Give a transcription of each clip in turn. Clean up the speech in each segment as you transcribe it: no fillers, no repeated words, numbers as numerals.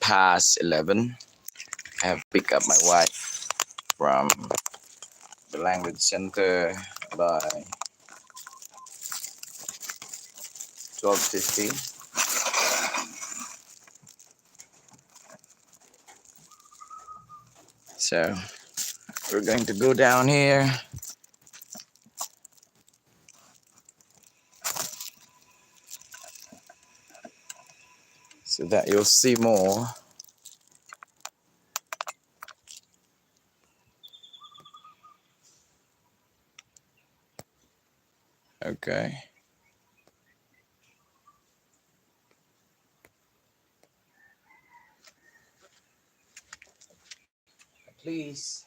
past 11. I have picked up my wife from the language center by 12:50. So we're going to go down here. So that you'll see more. Okay. Please.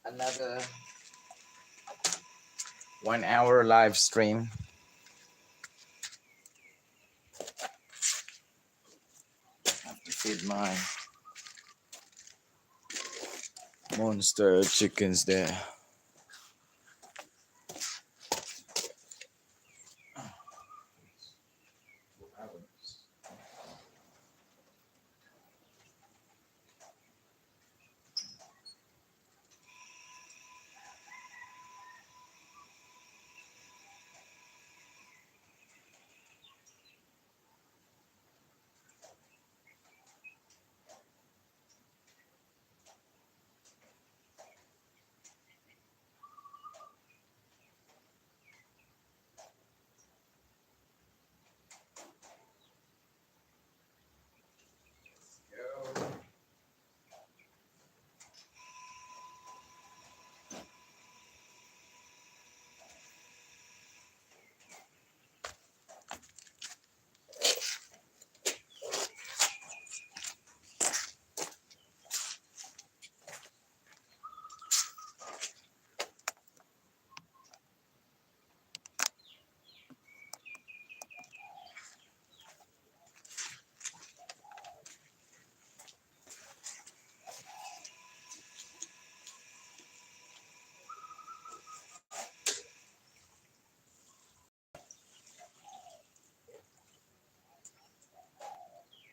Another 1 hour live stream. I have to feed my monster chickens there.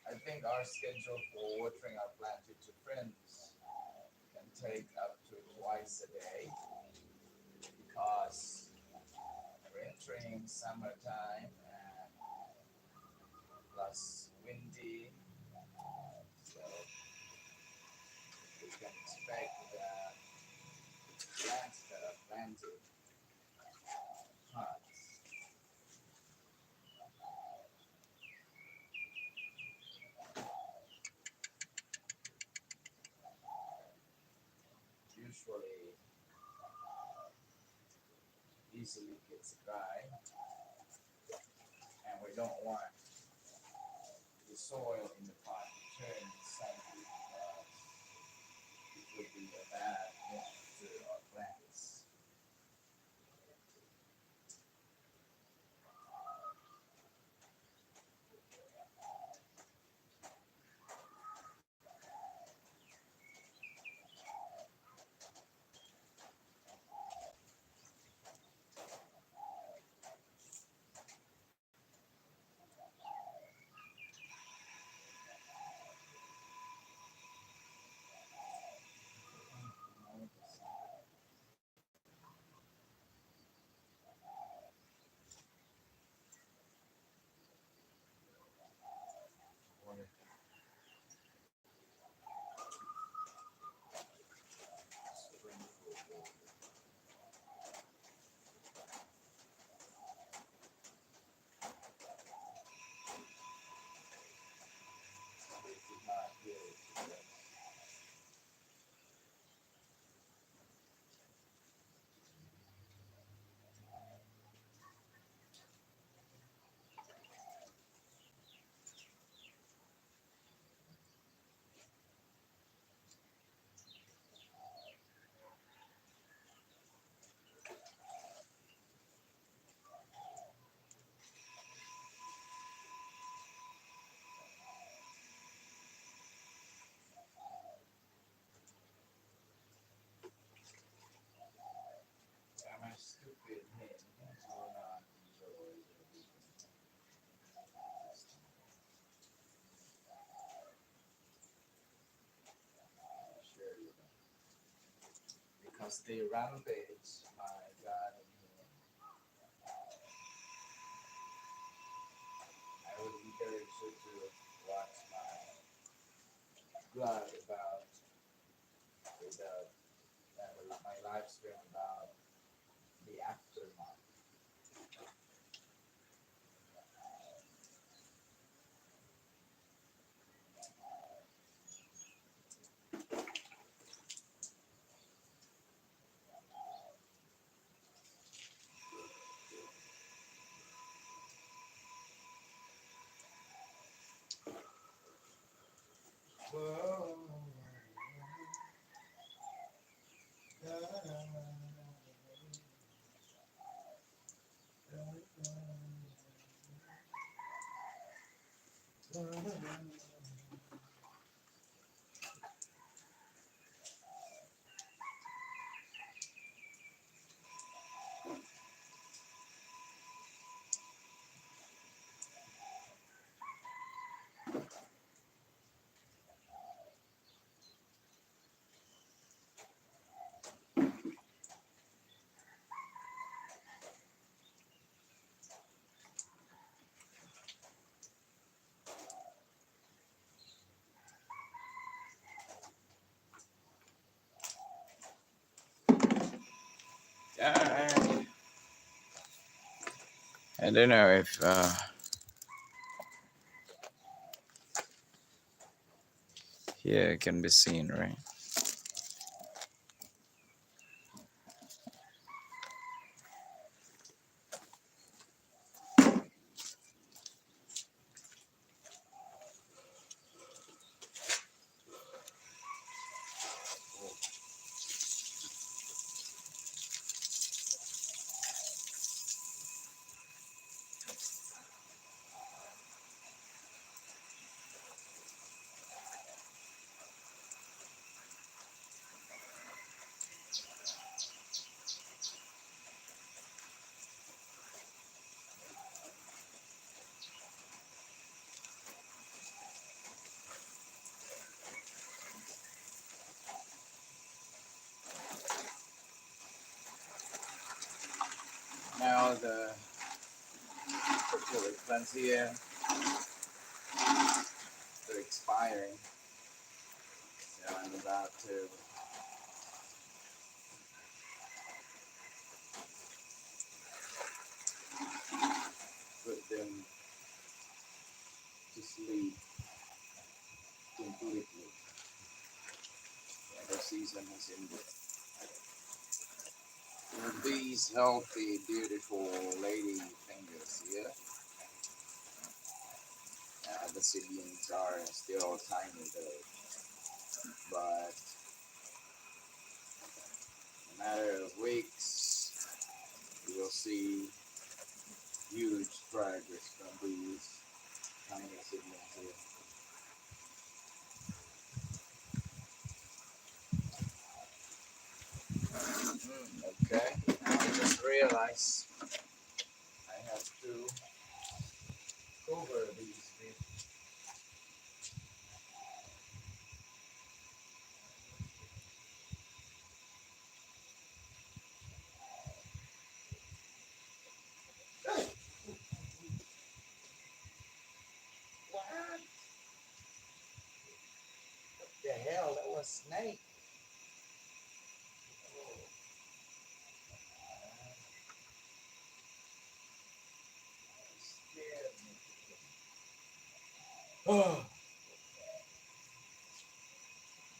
I think our schedule for watering our planted to friends can take up to twice a day because we're entering summertime and plus windy, so we can expect that plants that are planted hot usually easily gets dry, and we don't want the soil in the pot to turn slightly because it would be a bad hit to our plants. as they rampage, my God, I would encourage you to watch my blog about my live stream about the aftermath. Whoa. I don't know if here it can be seen, right? Now the fertility plants here are expiring, so I'm about to put them to sleep completely. The season has ended. And these healthy, beautiful lady fingers here, the seedlings are still tiny though, but in a matter of weeks, you will see huge progress from these tiny seedlings here. Okay, I just realized I have to cover these with what? What the hell? That was snake. Scared me. Oh,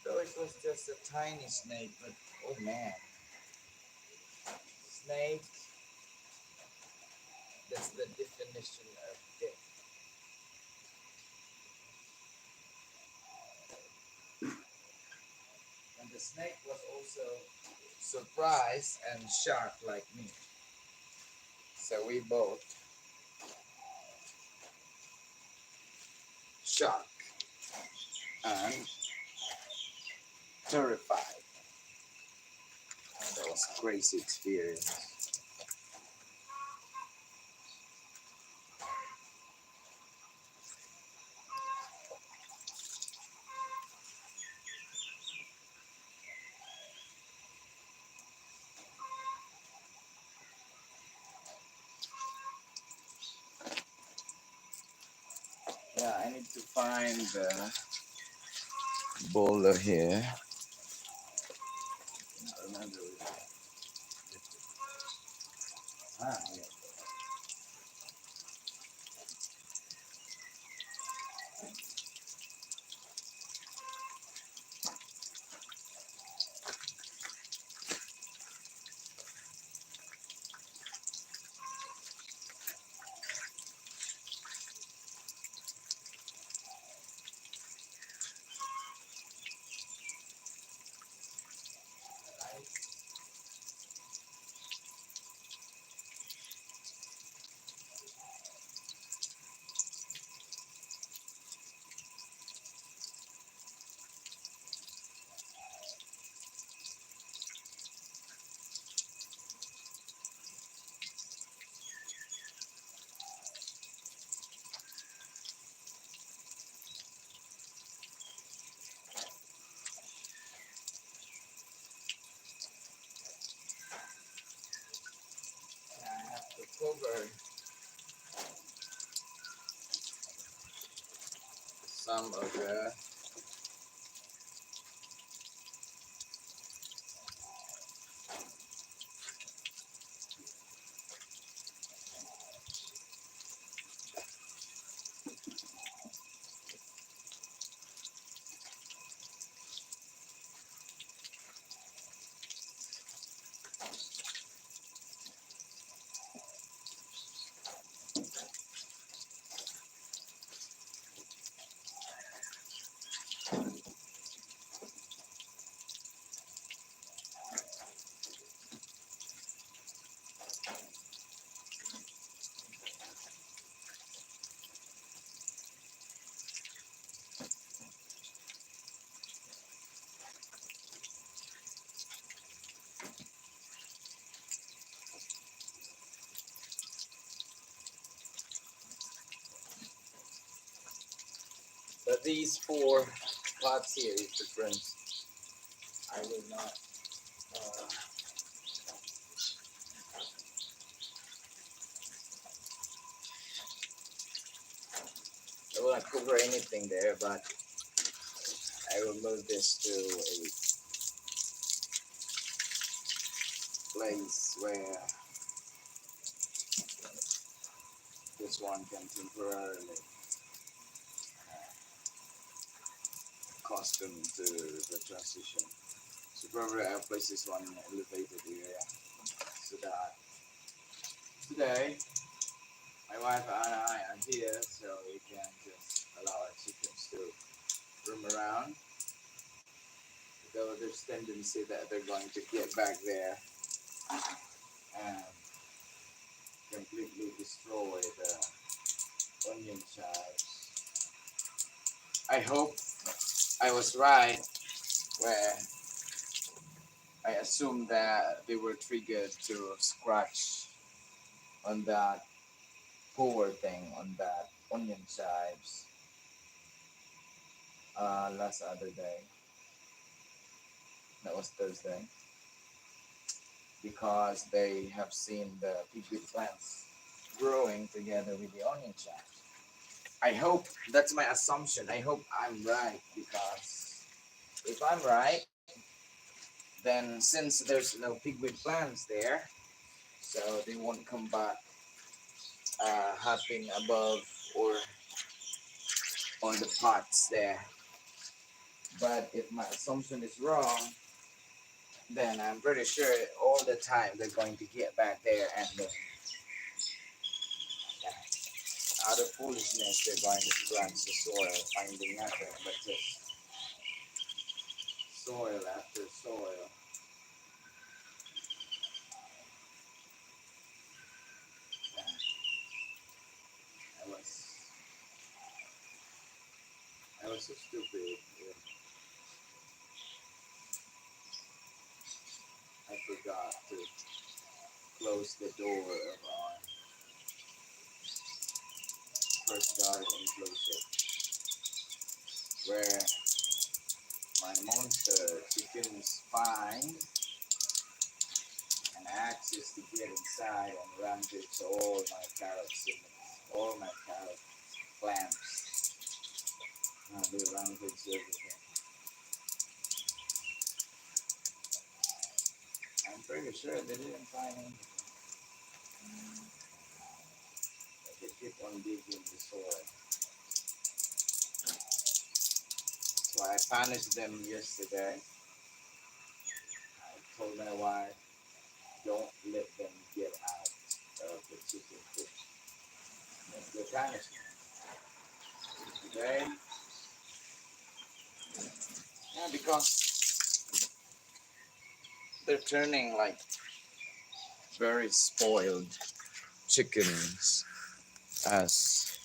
though it was just a tiny snake, but oh man, snake. That's the definition of death. And the snake was also surprised and shocked like me. So we both shocked and terrified. And that was a crazy experience. Yeah, I need to find the boulder here. I remember it. Yeah. I have to cover some of the but these four pots here is different. I will not uh, I will not cover anything there, but I will move this to a place where this one can temporarily accustom to the transition. So probably I'll place this one in an elevated area so that today my wife and I are here so we can just allow our chickens to roam around. Though there's tendency that they're going to get back there and completely destroy the onion chives. I hope I was right where I assumed that they were triggered to scratch on that poor thing on that onion chives last other day. That was Thursday because they have seen the pigweed plants growing together with the onion chives. I hope that's my assumption. I hope I'm right because if I'm right, then since there's no pigweed plants there, so they won't come back hopping above or on the pots there. But if my assumption is wrong, then I'm pretty sure all the time they're going to get back there and then out of foolishness they're going to scratch the soil, finding nothing but just soil after soil. I was I was so stupid. I forgot to close the door of our first garden enclosure where my monster chickens find an access to get inside and rampage all my carrots and all my carrot plants. to run goods everything. I'm pretty sure they didn't find anything. But they keep on digging the soil. So I punished them yesterday. I told my wife, don't let them get out of the chicken coop. That's the punishment. Today, yeah, because they're turning like very spoiled chickens as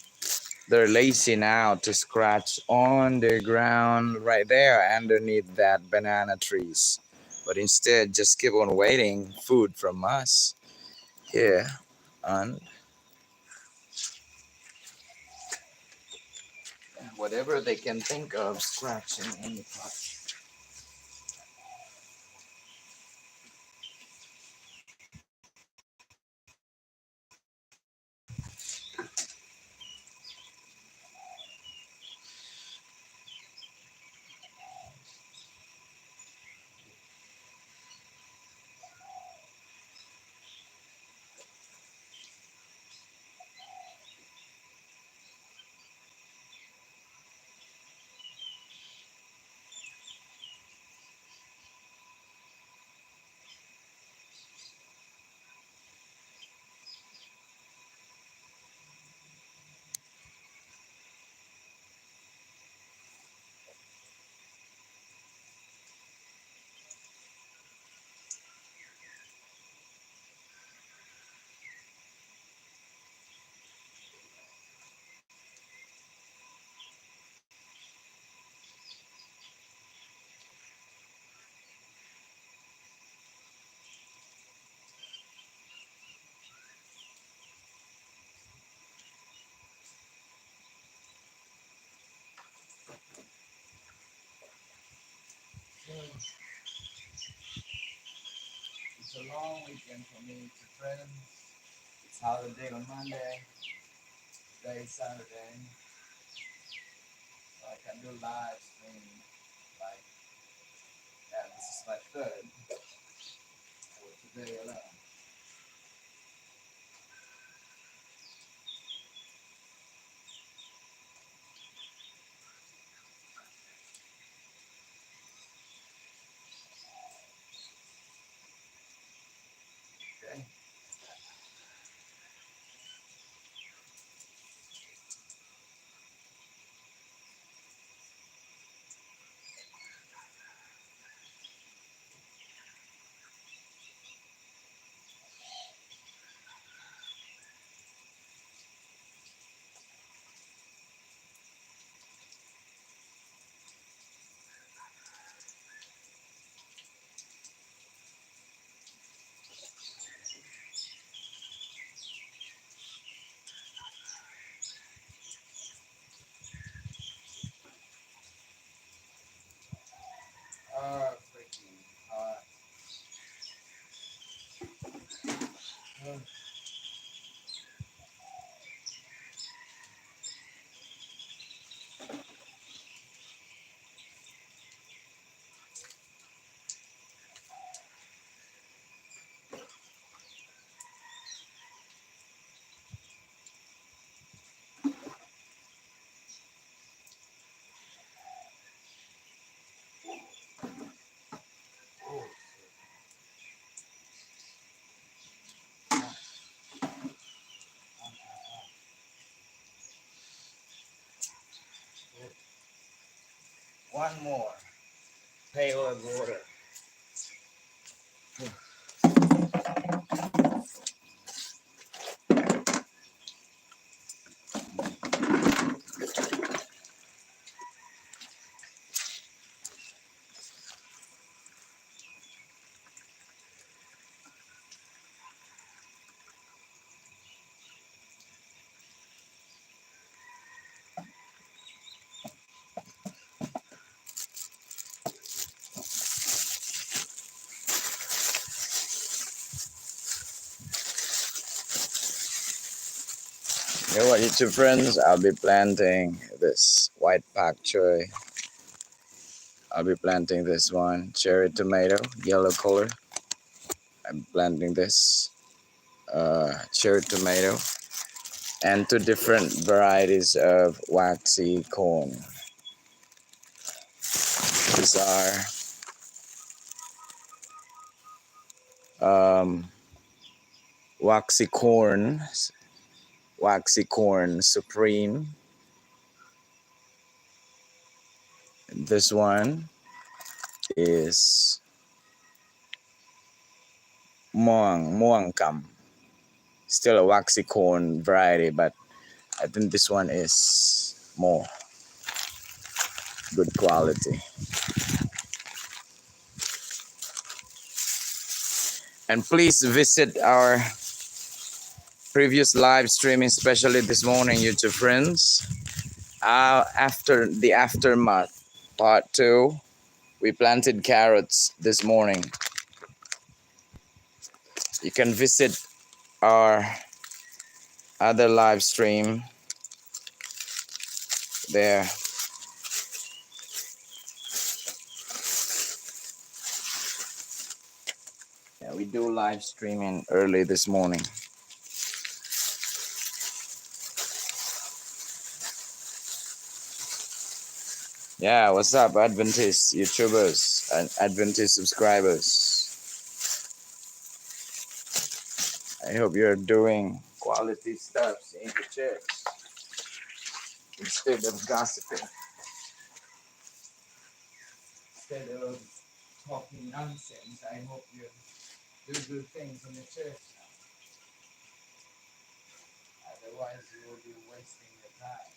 they're lazy now to scratch on the ground right there underneath that banana trees. But instead, just keep on waiting food from us here and whatever they can think of scratching in the pot. It's a long weekend for me, friends. It's holiday on Monday. Today is Saturday. So I can do live streaming. Like, yeah, this is my third for today alone. Okay. Freaking hot. Uh, oh, one more pail of water. You know what, YouTube friends? I'll be planting this white pak choy. I'll be planting this one, cherry tomato, yellow color. I'm planting this cherry tomato and two different varieties of waxy corn. These are waxy corn supreme. This one is muang kam. Still a waxy corn variety, but I think this one is more good quality. And please visit our previous live streaming, especially this morning, YouTube friends. After the aftermath, part 2, we planted carrots this morning. You can visit our other live stream there. Yeah, we do live streaming early this morning. Yeah, what's up, Adventist YouTubers and Adventist subscribers? I hope you're doing quality stuff in the church instead of gossiping, instead of talking nonsense. I hope you do good things in the church now. Otherwise, you will be wasting your time.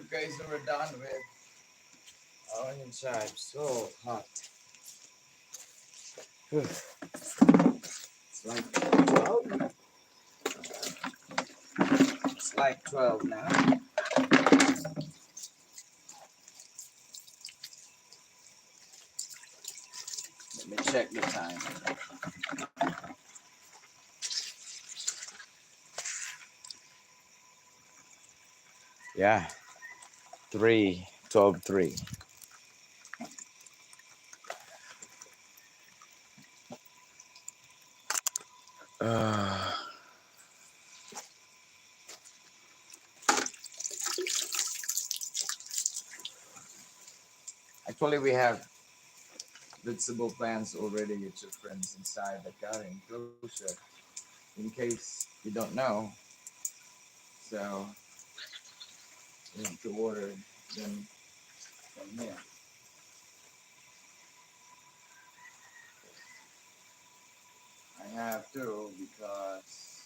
Okay, so we're done with onion chives. So hot. It's like 12. It's like 12 now. Let me check the time. Yeah, 3:12:3. Uh, Actually, we have vegetable plants already with your friends inside the garden enclosure. In case you don't know, so you have to order them from here. I have to because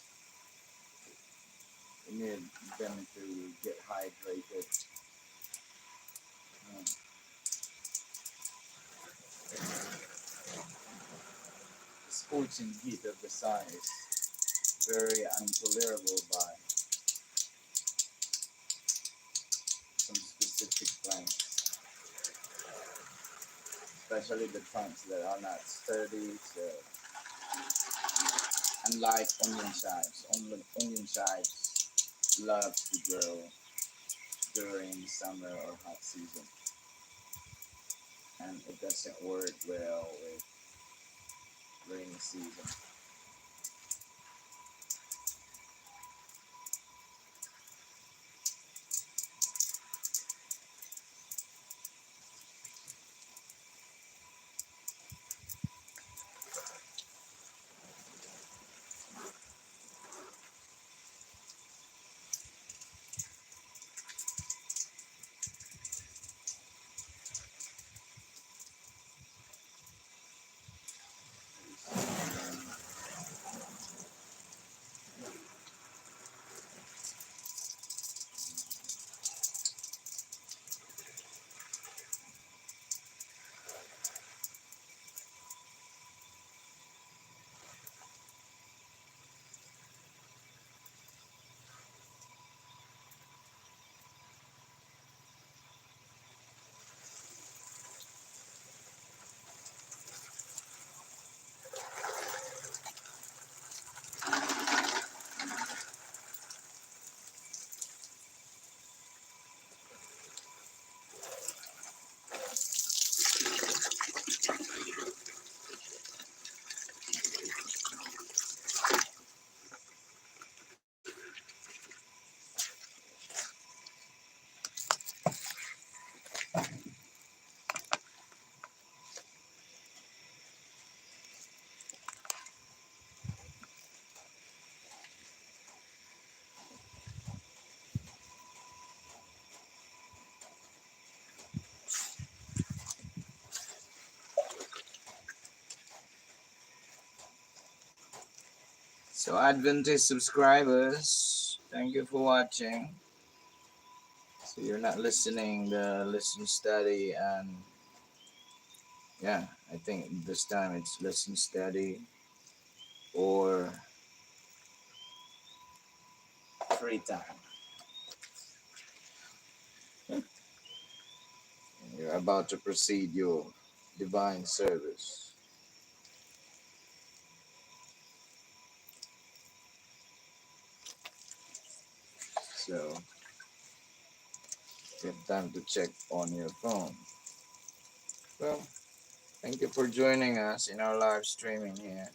we need them to get hydrated. Um, the scorching heat of the sun is very intolerable by some specific plants, especially the plants that are not sturdy. So, unlike onion chives, onion chives love to grow during summer or hot season, and it doesn't work well with rainy season. So, Adventist subscribers, thank you for watching. So, you're not listening the listen study, and yeah, I think this time it's listen study or free time. You're about to proceed your divine service. So, get time to check on your phone. Well, thank you for joining us in our live streaming here.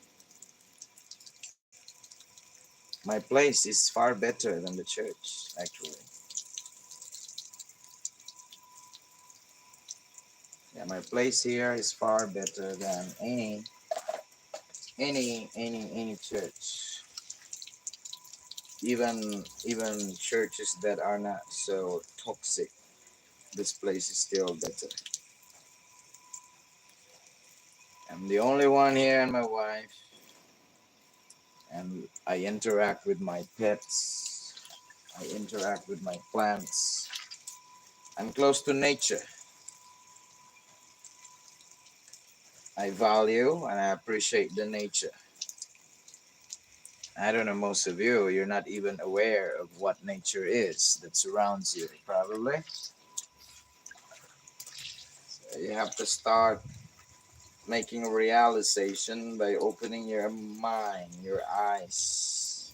My place is far better than the church, actually. Yeah, my place here is far better than any church. Even churches that are not so toxic, this place is still better. I'm the only one here and my wife, and I interact with my pets. I interact with my plants. I'm close to nature. I value and I appreciate the nature. I don't know, most of you, you're not even aware of what nature is that surrounds you, probably. So you have to start making a realization by opening your mind, your eyes.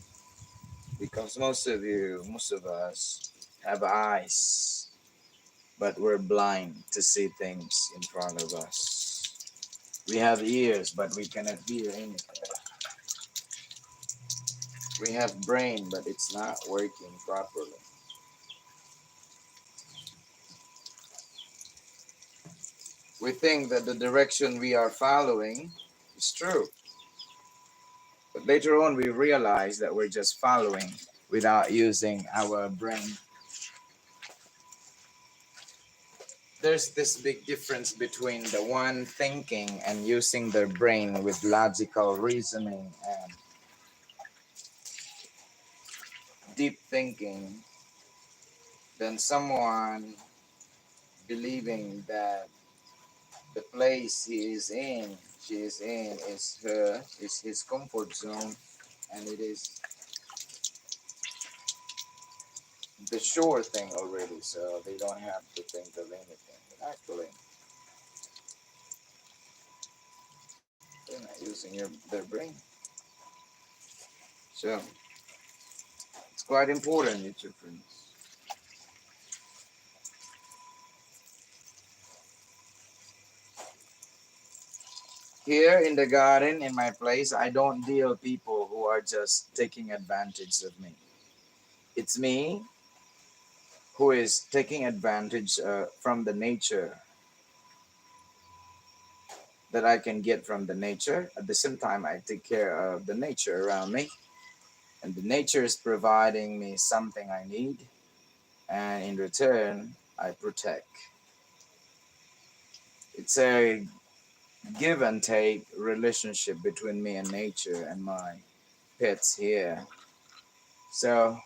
Because most of you, most of us, have eyes, but we're blind to see things in front of us. We have ears, but we cannot hear anything. We have brain, but it's not working properly. We think that the direction we are following is true, but later on we realize that we're just following without using our brain. There's this big difference between the one thinking and using their brain with logical reasoning and deep thinking than someone believing that the place he is in, she is in, is his comfort zone, and it is the sure thing already, so they don't have to think of anything. But actually, they're not using their brain. So it's quite important, YouTube friends. Here in the garden, in my place, I don't deal people who are just taking advantage of me. It's me who is taking advantage from the nature that I can get from the nature. At the same time, I take care of the nature around me, and the nature is providing me something I need, and in return, I protect. It's a give and take relationship between me and nature and my pets here. So,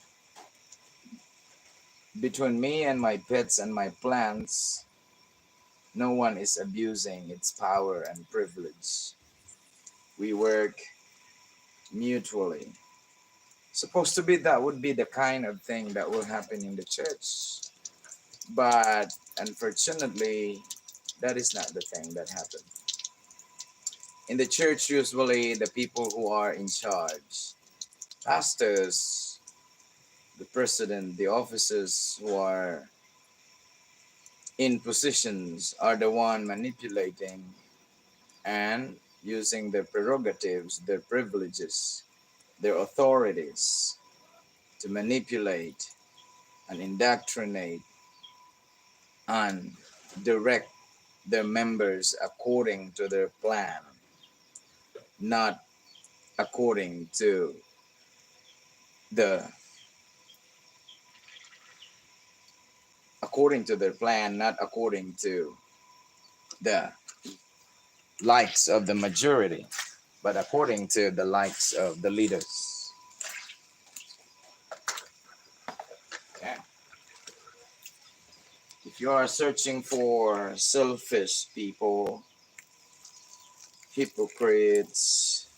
between me and my pets and my plants, no one is abusing its power and privilege. We work mutually. Supposed to be that would be the kind of thing that will happen in the church. But unfortunately, that is not the thing that happened. In the church, usually the people who are in charge, pastors, the president, the officers who are in positions are the one manipulating and using their prerogatives, their privileges, their authorities to manipulate and indoctrinate and direct their members according to their plan, not according to the according to their plan, not according to the likes of the majority, but according to the likes of the leaders. Okay. If you are searching for selfish people, hypocrites,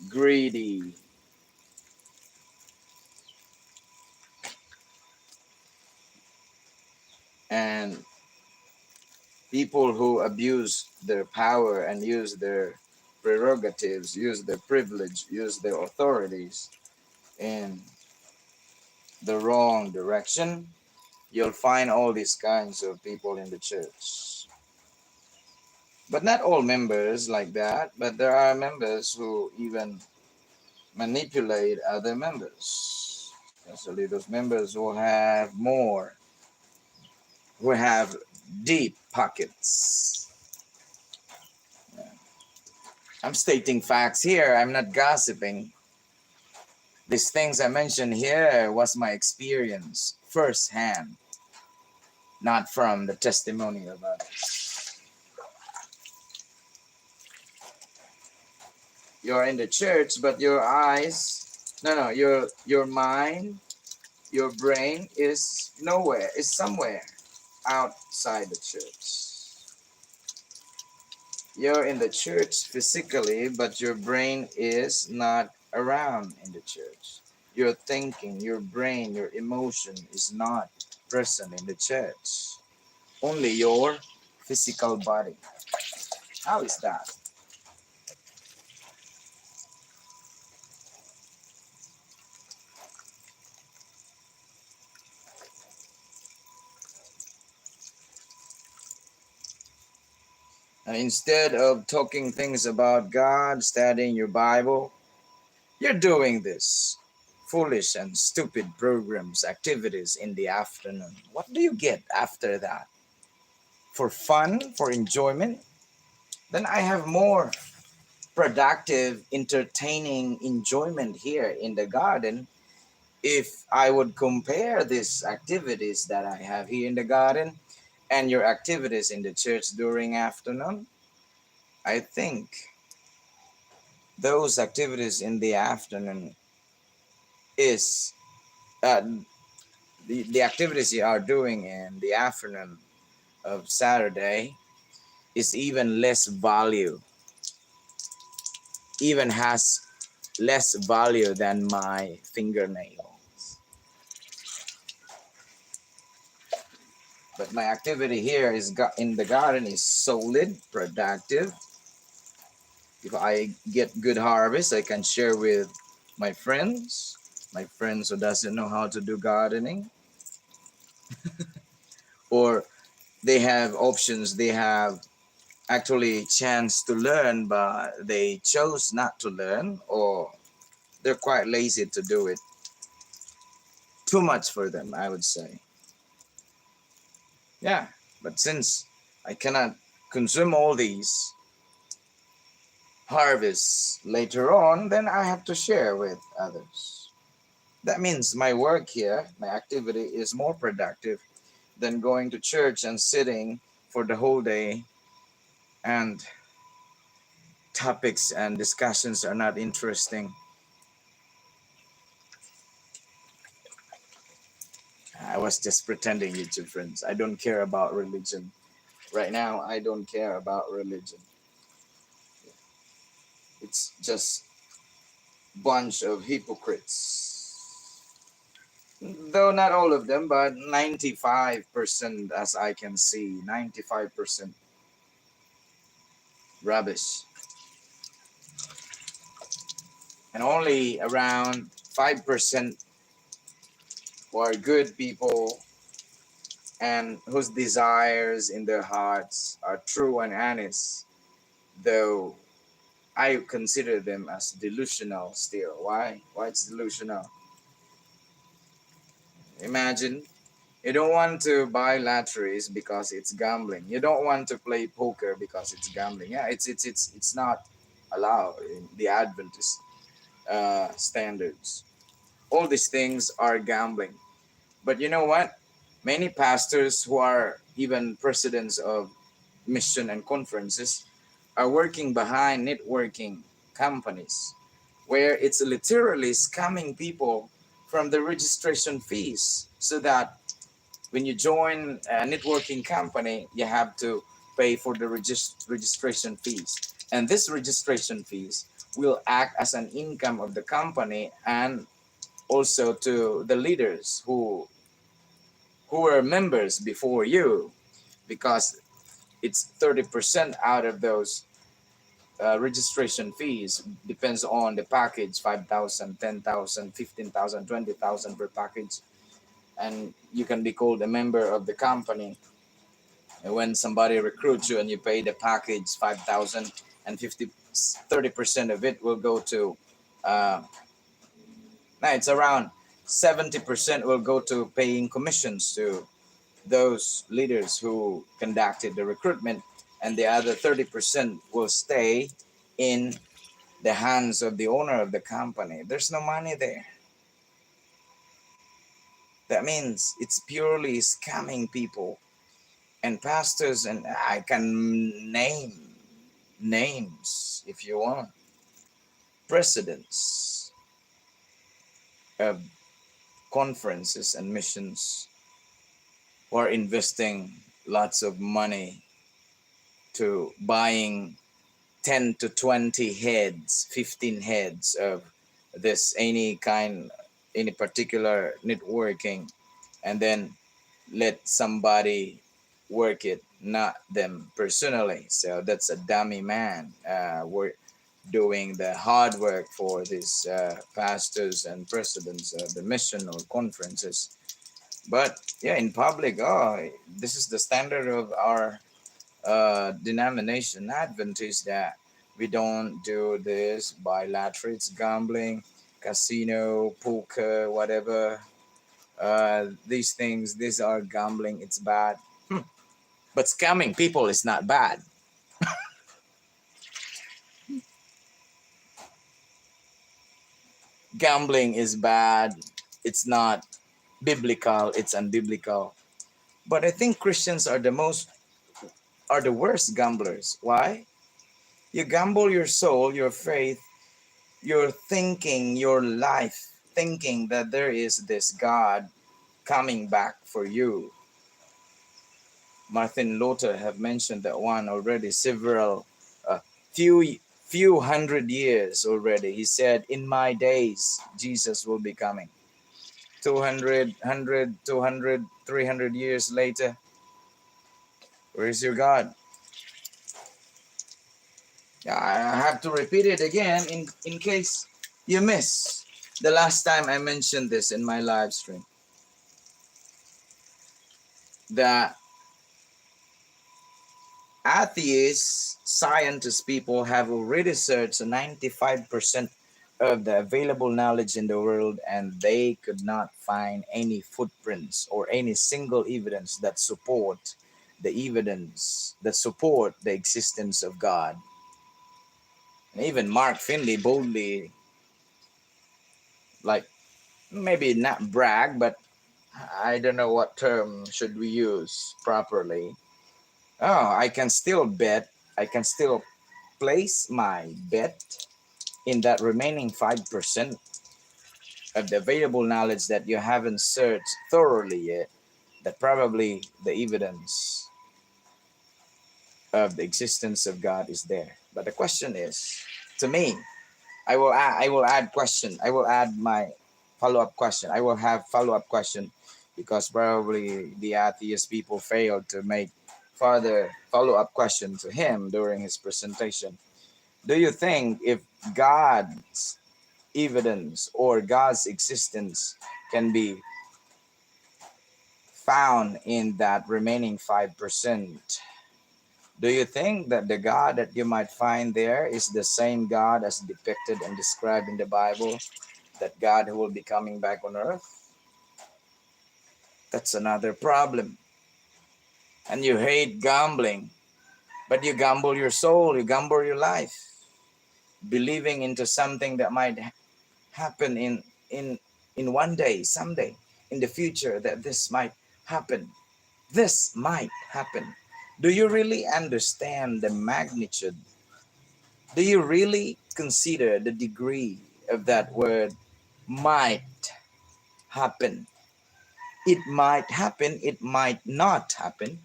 greedy, and people who abuse their power and use their prerogatives, use their privilege, use their authorities in the wrong direction, you'll find all these kinds of people in the church. But not all members like that, but there are members who even manipulate other members, especially those members who have deep pockets. I'm stating facts here, I'm not gossiping. These things I mentioned here was my experience firsthand, not from the testimony of others. You're in the church, but your eyes, no, your mind, your brain is nowhere, is somewhere outside the church. You're in the church physically, but your brain is not around in the church. Your thinking, your brain, your emotion is not present in the church. Only your physical body. How is that? Instead of talking things about God, studying your Bible, you're doing this foolish and stupid programs, activities in the afternoon. What do you get after that? For fun, for enjoyment? Then I have more productive, entertaining enjoyment here in the garden. If I would compare these activities that I have here in the garden and your activities in the church during afternoon, I think those activities in the afternoon is uh, the activities you are doing in the afternoon of Saturday is even less value, even has less value than my fingernails. But my activity here is in the garden is solid, productive. If I get good harvest, I can share with my friends who doesn't know how to do gardening, or they have options, they have actually chance to learn, but they chose not to learn, or they're quite lazy to do it. Too much for them, I would say. Yeah, but since I cannot consume all these harvests later on, then I have to share with others. That means my work here, my activity is more productive than going to church and sitting for the whole day, and topics and discussions are not interesting. I was just pretending, YouTube friends. I don't care about religion. Right now, I don't care about religion. It's just bunch of hypocrites. Though not all of them, but 95%, as I can see, 95% rubbish. And only around 5% who are good people and whose desires in their hearts are true and honest, though I consider them as delusional still. Why? Why it's delusional? Imagine you don't want to buy lotteries because it's gambling. You don't want to play poker because it's gambling. Yeah, it's not allowed in the Adventist standards. All these things are gambling. But you know what? Many pastors who are even presidents of mission and conferences are working behind networking companies where it's literally scamming people from the registration fees, so that when you join a networking company, you have to pay for the registration fees. And this registration fees will act as an income of the company, and also to the leaders who were members before you, because it's 30% out of those registration fees. Depends on the package, 5,000, 10,000, 15,000, 20,000 per package. And you can be called a member of the company. And when somebody recruits you and you pay the package 5,000, and 30% of it will go to, now it's around 70% will go to paying commissions to those leaders who conducted the recruitment, and the other 30% will stay in the hands of the owner of the company. There's no money there. That means it's purely scamming people. And pastors, and I can name names if you want, presidents of conferences and missions who are investing lots of money to buying 10 to 20 heads, 15 heads of this any particular networking, and then let somebody work it, not them personally. So that's a dummy man. We're doing the hard work for these pastors and presidents of the mission or conferences. But yeah, in public, oh, this is the standard of our denomination, Adventist, that we don't do this bilaterals, gambling, casino, poker, whatever. These things, these are gambling. It's bad. But scamming people is not bad. Gambling is bad. It's not biblical. It's unbiblical. But I think Christians are the worst gamblers. Why? You gamble your soul, your faith, your thinking, your life, thinking that there is this God coming back for you. Martin Luther have mentioned that one already several uh, few few hundred years already. He said, "In my days, Jesus will be coming." 300 years later, where is your God? Yeah, I have to repeat it again in case you miss the last time I mentioned this in my live stream. The atheists, scientist people have already searched 95% of the available knowledge in the world, and they could not find any footprints or any single evidence that support the existence of God. And even Mark Finley boldly, like, maybe not brag, but I don't know what term should we use properly. Oh, I can still bet. I can still place my bet in that remaining 5% of the available knowledge that you haven't searched thoroughly yet, that probably the evidence of the existence of God is there. But the question is, to me, I will add question. I will add my follow-up question. I will have follow-up question because probably the atheist people failed to make further follow-up question to him during his presentation. Do you think if God's evidence or God's existence can be found in that remaining 5%, do you think that the God that you might find there is the same God as depicted and described in the Bible, that God who will be coming back on earth? That's another problem. And you hate gambling, but you gamble your soul, you gamble your life, believing into something that might happen in in one day, someday, in the future, that this might happen. This might happen. Do you really understand the magnitude? Do you really consider the degree of that word might happen? It might happen, it might not happen.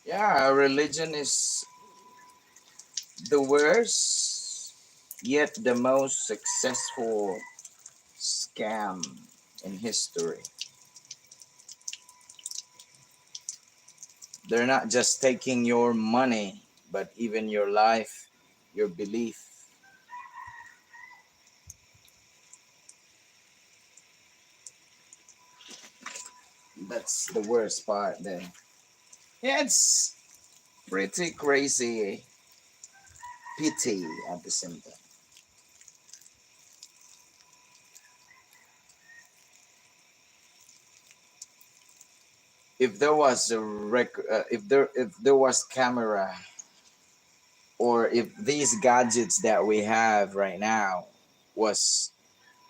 Yeah, religion is the worst, yet the most successful scam in history. They're not just taking your money, but even your life, your belief. That's the worst part then. Yeah, it's pretty crazy pity at the same time. If there was a if there was camera, or if these gadgets that we have right now was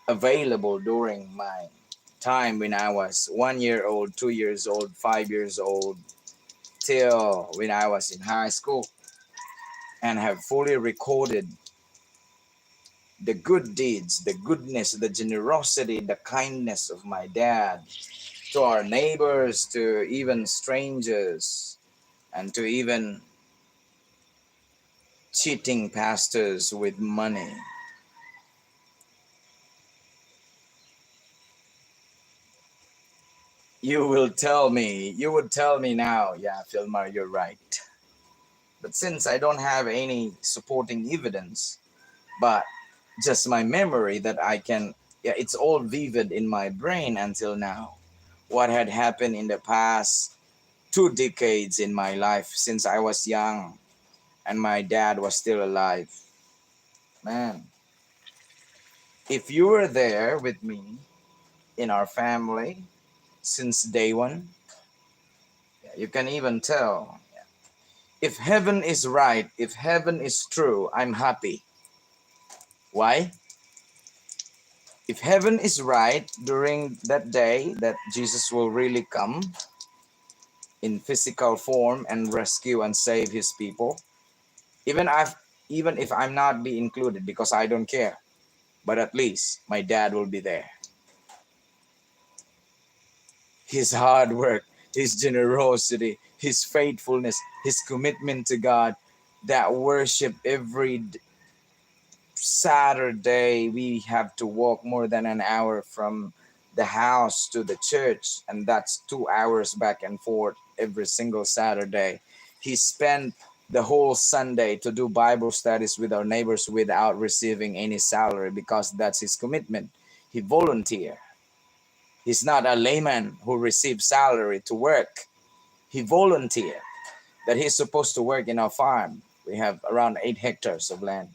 available during my time when I was 1 year old, 2 years old, 5 years old, till when I was in high school, and have fully recorded the good deeds, the goodness, the generosity, the kindness of my dad to our neighbors, to even strangers, and to even cheating pastors with money. You would tell me now, yeah, Filmar, you're right. But since I don't have any supporting evidence, but just my memory that I can, yeah, it's all vivid in my brain until now. What had happened in the past 2 decades in my life since I was young and my dad was still alive. Man, if you were there with me in our family since day one, yeah, you can even tell. If heaven is right, if heaven is true, I'm happy. Why? If heaven is right during that day that Jesus will really come in physical form and rescue and save his people, even if I'm not be included because I don't care, but at least my dad will be there. His hard work, his generosity, his faithfulness, his commitment to God, that worship every Saturday, we have to walk more than an hour from the house to the church, and that's 2 hours back and forth every single Saturday. He spent the whole Sunday to do Bible studies with our neighbors without receiving any salary because that's his commitment. He volunteered. He's not a layman who receives salary to work. He volunteered that he's supposed to work in our farm. We have around 8 hectares of land,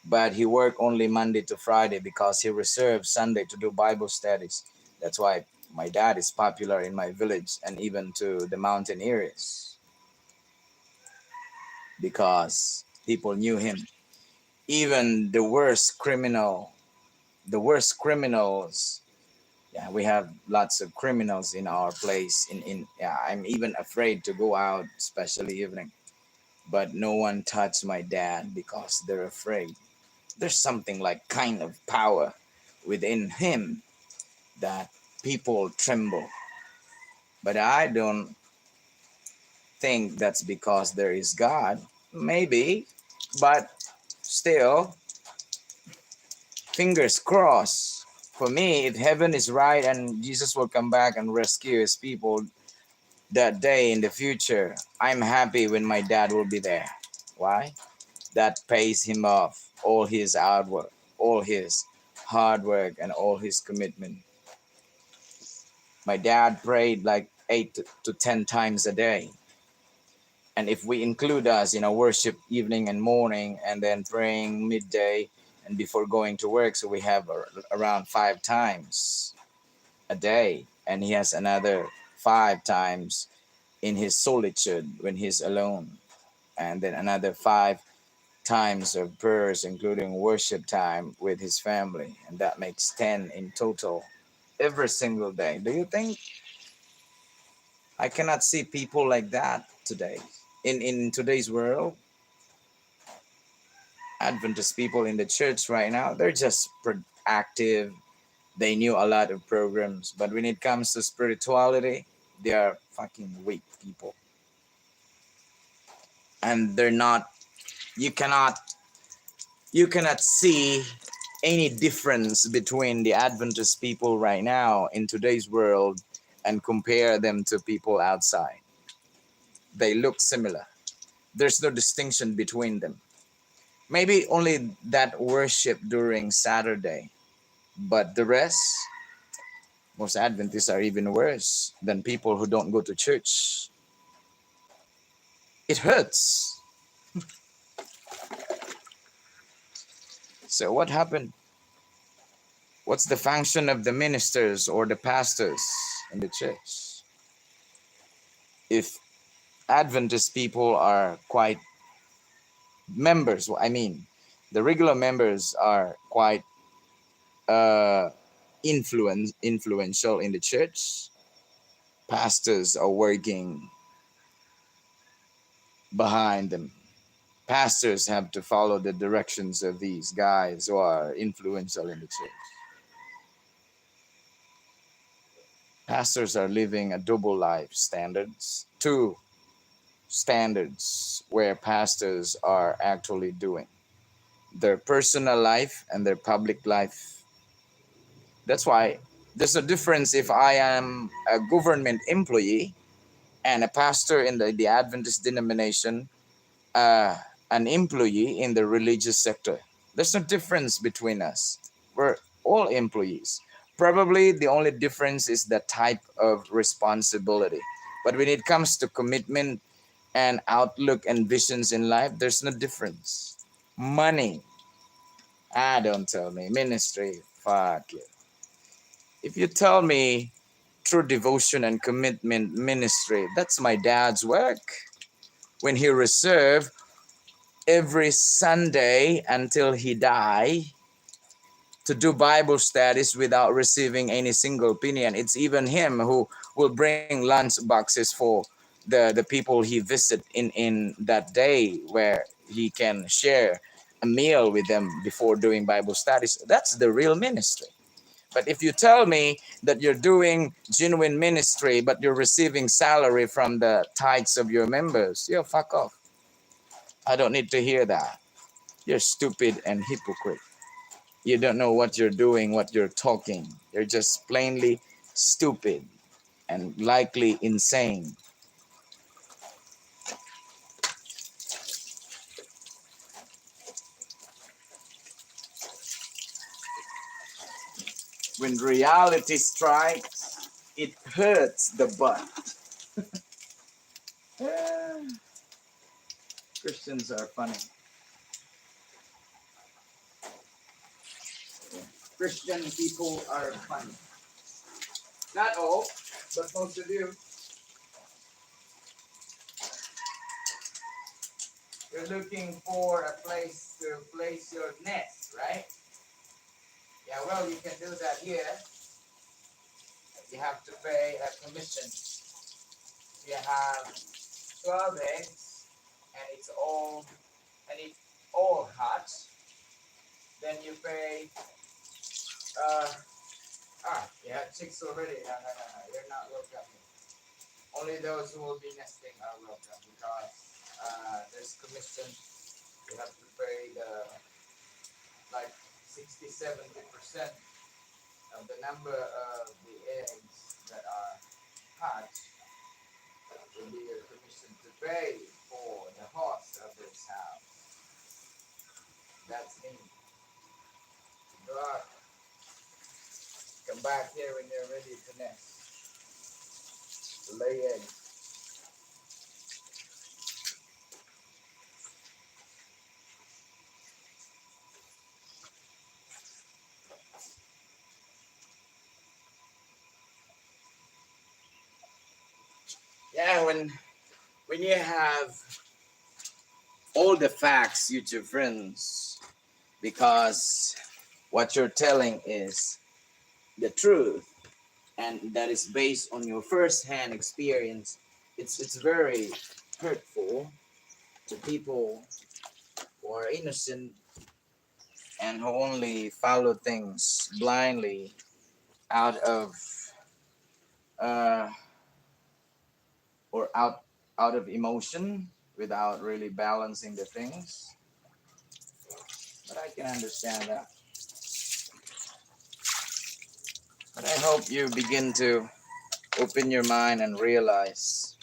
but he worked only Monday to Friday because he reserved Sunday to do Bible studies. That's why my dad is popular in my village and even to the mountain areas because people knew him. Even the worst criminals. Yeah, we have lots of criminals in our place. In yeah, I'm even afraid to go out, especially evening. But no one touched my dad because they're afraid. There's something like kind of power within him that people tremble. But I don't think that's because there is God. Maybe, but still, fingers crossed. For me, if heaven is right and Jesus will come back and rescue his people that day in the future, I'm happy when my dad will be there. Why? That pays him off all his hard work, all his hard work, and all his commitment. My dad prayed like 8 to 10 times a day. And if we include us in a worship evening and morning, and then praying midday and before going to work, so we have around 5 times a day. And he has another 5 times in his solitude when he's alone. And then another 5 times of prayers, including worship time with his family. And that makes 10 in total every single day. Do you think I cannot see people like that today? In today's world, Adventist people in the church right now, they're just active. They knew a lot of programs, but when it comes to spirituality, they are fucking weak people. And they're not, you cannot you cannot see any difference between the Adventist people right now in today's world and compare them to people outside. They look similar. There's no distinction between them. Maybe only that worship during Saturday, but the rest, most Adventists are even worse than people who don't go to church. It hurts. So, what happened? What's the function of the ministers or the pastors in the church? If Adventist people are quite members, I mean, the regular members are quite uh, influential in the church. Pastors are working behind them. Pastors have to follow the directions of these guys who are influential in the church. Pastors are living a double life standards. Two standards where pastors are actually doing their personal life and their public life. That's why there's a difference if I am a government employee and a pastor in the Adventist denomination, uh, an employee in the religious sector. There's no difference between us. We're all employees. Probably the only difference is the type of responsibility. But when it comes to commitment and outlook and visions in life, there's no difference. Money, don't tell me. Ministry, fuck you. If you tell me true devotion and commitment ministry, that's my dad's work. When he reserved every Sunday until he died to do Bible studies without receiving any single opinion. It's even him who will bring lunch boxes for the people he visit in that day where he can share a meal with them before doing Bible studies. That's the real ministry. But if you tell me that you're doing genuine ministry, but you're receiving salary from the tithes of your members, yeah, fuck off. I don't need to hear that. You're stupid and hypocrite. You don't know what you're doing, what you're talking. You're just plainly stupid and likely insane. When reality strikes, it hurts the butt. Christians are funny. Christian people are funny. Not all, but most of you. You're looking for a place to place your nest, right? Yeah, well, you can do that here. You have to pay a commission. You have 12 eggs, and it's all hot. Then you pay. Uh, you have chicks already. No, no, no, no. You're not welcome. Only those who will be nesting are welcome because there's commission. You have to pay the like 60-70% of the number of the eggs that are hatched will be your commission to pay for the host of this house. That's me. Go out. Come back here when you're ready to nest. Lay eggs. Yeah, when you have all the facts, YouTube friends, because what you're telling is the truth, and that is based on your first-hand experience. It's very hurtful to people who are innocent and who only follow things blindly out of uh, or out of emotion without really balancing the things. But I can understand that. But I hope you begin to open your mind and realize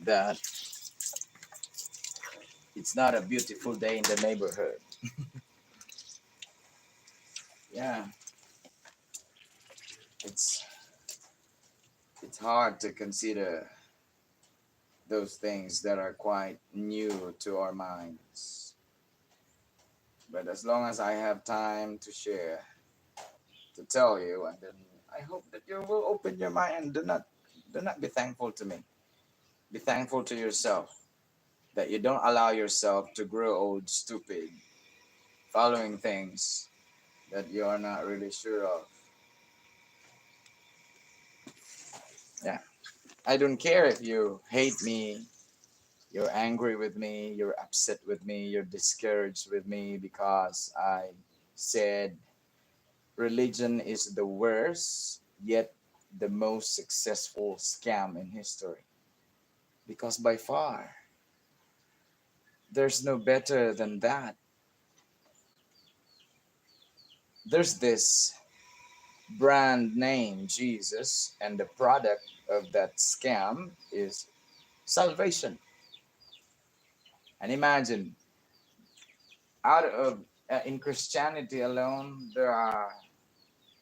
that it's not a beautiful day in the neighborhood. Yeah, it's it's hard to consider those things that are quite new to our minds. But as long as I have time to share, to tell you, and then I hope that you will open your mind and do not be thankful to me. Be thankful to yourself that you don't allow yourself to grow old stupid following things that you are not really sure of. Yeah. I don't care if you hate me, you're angry with me, you're upset with me, you're discouraged with me because I said religion is the worst, yet the most successful scam in history. because by far there's no better than that. There's this brand name Jesus, and the product of that scam is salvation. And imagine, out of in Christianity alone, there are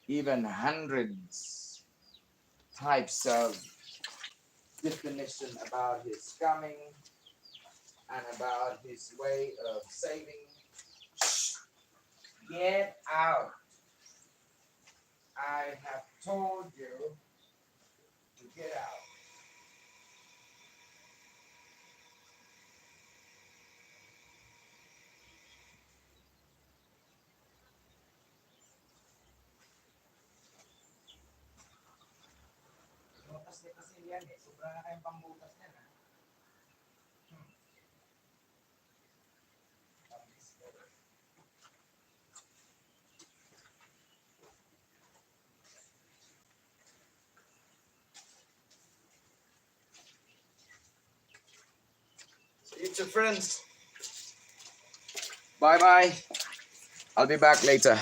even hundreds types of definition about his coming and about his way of saving. Get out. I have told you to get out. Butas niya kasi yan eh. Sobra na kayong pambutas niyan ha. So YouTube friends, bye bye. I'll be back later.